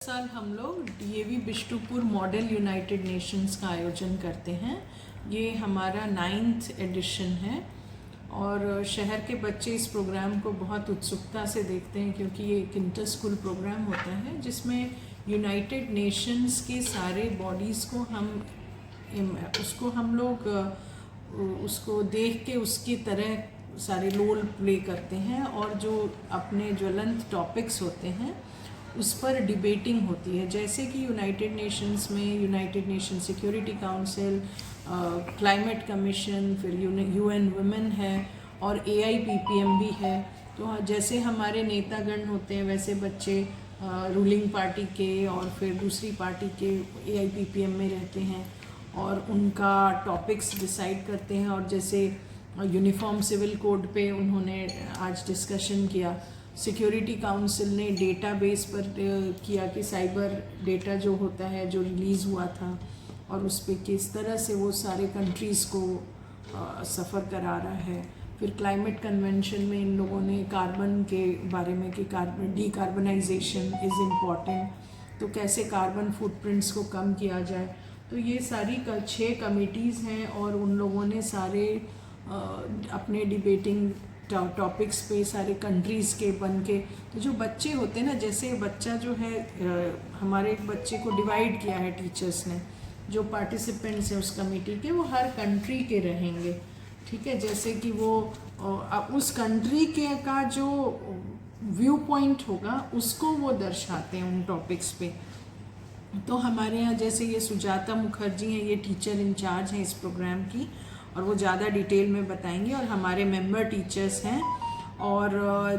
साल हम लोग DAV Bistupur model United Nations का आयोजन करते हैं। ये हमारा 9th एडिशन है और शहर के बच्चे इस प्रोग्राम को बहुत उत्सुकता से देखते हैं क्योंकि ये एक इंटर स्कूल प्रोग्राम होता है जिसमें यूनाइटेड नेशंस के सारे बॉडीज़ को हम लोग उसको देख के उसकी तरह सारे रोल प्ले करते हैं और जो अपने ज्वलंत टॉपिक्स होते हैं उस पर डिबेटिंग होती है। जैसे कि यूनाइटेड नेशंस में United nation security council, climate commission, फिर यूएन वुमेन है और AIPPM भी है। तो जैसे हमारे नेतागण होते हैं वैसे बच्चे रूलिंग पार्टी के और फिर दूसरी पार्टी के AIPPM में रहते हैं और उनका टॉपिक्स डिसाइड करते हैं। और जैसे यूनिफॉर्म सिविल कोड पे उन्होंने आज डिस्कशन किया। सिक्योरिटी काउंसिल ने डेटाबेस पर किया कि साइबर डेटा जो होता है जो रिलीज़ हुआ था और उस पर किस तरह से वो सारे कंट्रीज़ को सफ़र करा रहा है। फिर क्लाइमेट कन्वेंशन में इन लोगों ने कार्बन के बारे में कि डीकार्बनाइजेशन इज़ इम्पॉर्टेंट, तो कैसे कार्बन फुटप्रिंट्स को कम किया जाए। तो ये सारी 6 कमिटीज़ हैं और उन लोगों ने सारे अपने डिबेटिंग टॉपिक्स पे सारे कंट्रीज़ के बन के, तो जो बच्चे होते हैं ना, जैसे बच्चा जो है हमारे एक बच्चे को डिवाइड किया है टीचर्स ने, जो पार्टिसिपेंट्स हैं उस कमेटी के वो हर कंट्री के रहेंगे, ठीक है। जैसे कि वो उस कंट्री के का जो व्यू पॉइंट होगा उसको वो दर्शाते हैं उन टॉपिक्स पे। तो हमारे यहाँ जैसे ये सुजाता मुखर्जी हैं, ये टीचर इंचार्ज हैं इस प्रोग्राम की और वो ज़्यादा डिटेल में बताएंगे। और हमारे मेंबर टीचर्स हैं और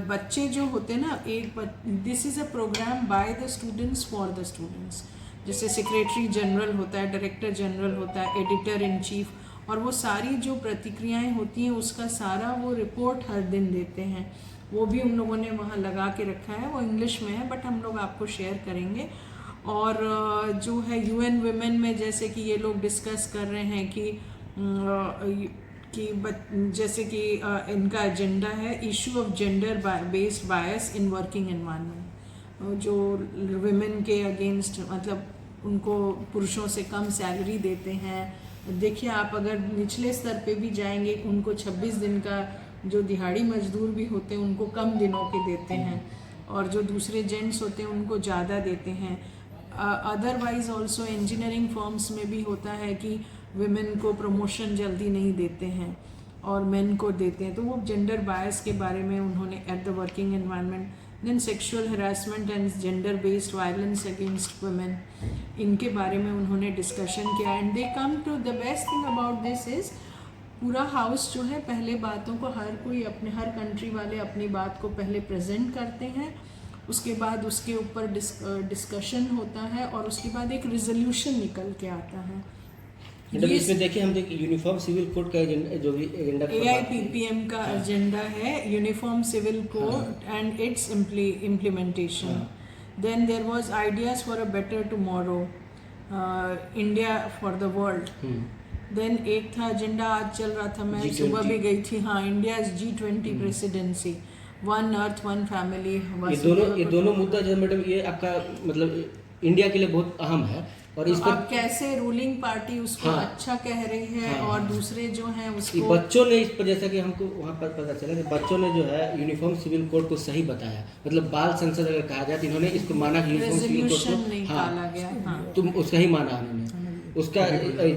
बच्चे जो होते हैं ना, this is a program by the students for the students. जैसे सेक्रेटरी जनरल होता है, डायरेक्टर जनरल होता है, एडिटर इन चीफ, और वो सारी जो प्रतिक्रियाएं होती हैं उसका सारा वो रिपोर्ट हर दिन देते हैं। वो भी उन लोगों ने वहाँ लगा के रखा है, वो इंग्लिश में है बट हम लोग आपको शेयर करेंगे। और जो है UN वुमेन में जैसे कि ये लोग डिस्कस कर रहे हैं कि जैसे कि इनका एजेंडा है issue of gender based bias in working environment. जो विमेन के अगेंस्ट, मतलब उनको पुरुषों से कम सैलरी देते हैं। देखिए आप अगर निचले स्तर पे भी जाएंगे, उनको 26 दिन का जो दिहाड़ी मजदूर भी होते हैं उनको कम दिनों के देते हैं और जो दूसरे जेंट्स होते हैं उनको ज़्यादा देते हैं। अदरवाइज ऑल्सो इंजीनियरिंग फर्म्स में भी होता है कि विमेन को प्रमोशन जल्दी नहीं देते हैं और मेन को देते हैं। तो वो जेंडर बायस के बारे में उन्होंने at the working environment, then sexual harassment and gender based violence against women, इनके बारे में उन्होंने डिस्कशन किया। And they come to the best thing about this is, पूरा हाउस जो है पहले बातों को हर कंट्री वाले अपनी बात को पहले प्रेजेंट करते हैं, उसके बाद उसके ऊपर डिस्कशन होता है और उसके बाद एक रिजोल्यूशन निकल के आता है। मतलब इसमें देखिए हम देखिए यूनिफॉर्म सिविल कोड का एजेंडा, जो भी एजेंडा AIPPM का एजेंडा है uniform civil code and its implementation. Then there was ideas for a better tomorrow, India for the world. Then एक था एजेंडा, आज चल रहा था, मैं सुबह भी गई थी, हाँ, India's G20 presidency, one earth one family. ये दोनों मुद्दा जो मैडम ये आपका मतलब इंडिया के लिए बहुत अहम है। और तो इस पर अब कैसे रूलिंग पार्टी उसको अच्छा कह रही है और दूसरे जो हैं उसको, बच्चों ने इस पर, जैसा कि हमको वहाँ पर पता चला कि बच्चों ने जो है यूनिफॉर्म सिविल कोड को सही बताया। मतलब बाल संसद अगर कहा जाए तो इन्होंने इसको माना कि यूनिफॉर्म सिविल कोड को निकाला गया, तुम उसका ही माना उन्होंने। उसका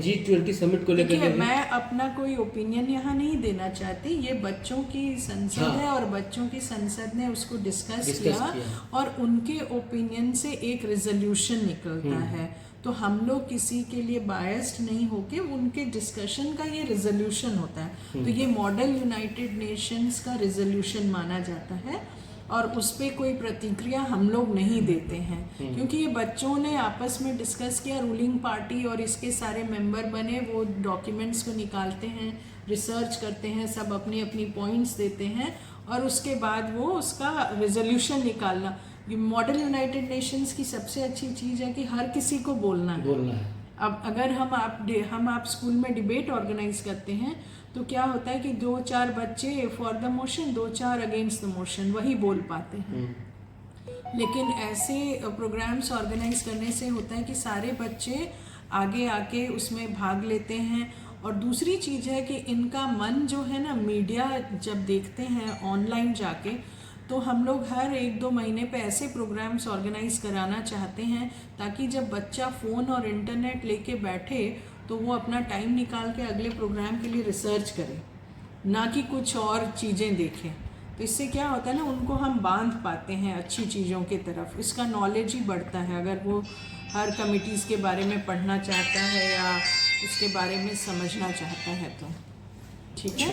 G20 समिट को लेकर मैं अपना कोई ओपिनियन यहाँ नहीं देना चाहती, ये बच्चों की संसद है और बच्चों की संसद ने उसको डिस्कस किया और उनके ओपिनियन से एक रिजोल्यूशन निकलता है। तो हम लोग किसी के लिए बायस्ड नहीं होके उनके डिस्कशन का ये रिजोल्यूशन होता है। तो ये मॉडल यूनाइटेड नेशंस का रिजोल्यूशन माना जाता है और उस पर कोई प्रतिक्रिया हम लोग नहीं देते हैं क्योंकि ये बच्चों ने आपस में डिस्कस किया। रूलिंग पार्टी और इसके सारे मेंबर बने, वो डॉक्यूमेंट्स को निकालते हैं, रिसर्च करते हैं, सब अपनी अपनी पॉइंट्स देते हैं और उसके बाद वो उसका रिजोल्यूशन निकालना। मॉडल यूनाइटेड नेशंस की सबसे अच्छी चीज़ है कि हर किसी को बोलना है। अब अगर हम आप स्कूल में डिबेट ऑर्गेनाइज करते हैं तो क्या होता है कि 2-4 बच्चे for the motion, 2-4 against the motion, वही बोल पाते हैं। लेकिन ऐसे प्रोग्राम्स ऑर्गेनाइज करने से होता है कि सारे बच्चे आगे आके उसमें भाग लेते हैं। और दूसरी चीज़ है कि इनका मन जो है ना, मीडिया जब देखते हैं ऑनलाइन जाके, तो हम लोग हर 1-2 महीने पे ऐसे प्रोग्राम्स ऑर्गेनाइज कराना चाहते हैं ताकि जब बच्चा फ़ोन और इंटरनेट लेके बैठे तो वो अपना टाइम निकाल के अगले प्रोग्राम के लिए रिसर्च करे, ना कि कुछ और चीज़ें देखें। तो इससे क्या होता है ना, उनको हम बांध पाते हैं अच्छी चीज़ों की तरफ, इसका नॉलेज ही बढ़ता है अगर वो हर कमिटीज़ के बारे में पढ़ना चाहता है या उसके बारे में समझना चाहता है तो। ठीक है।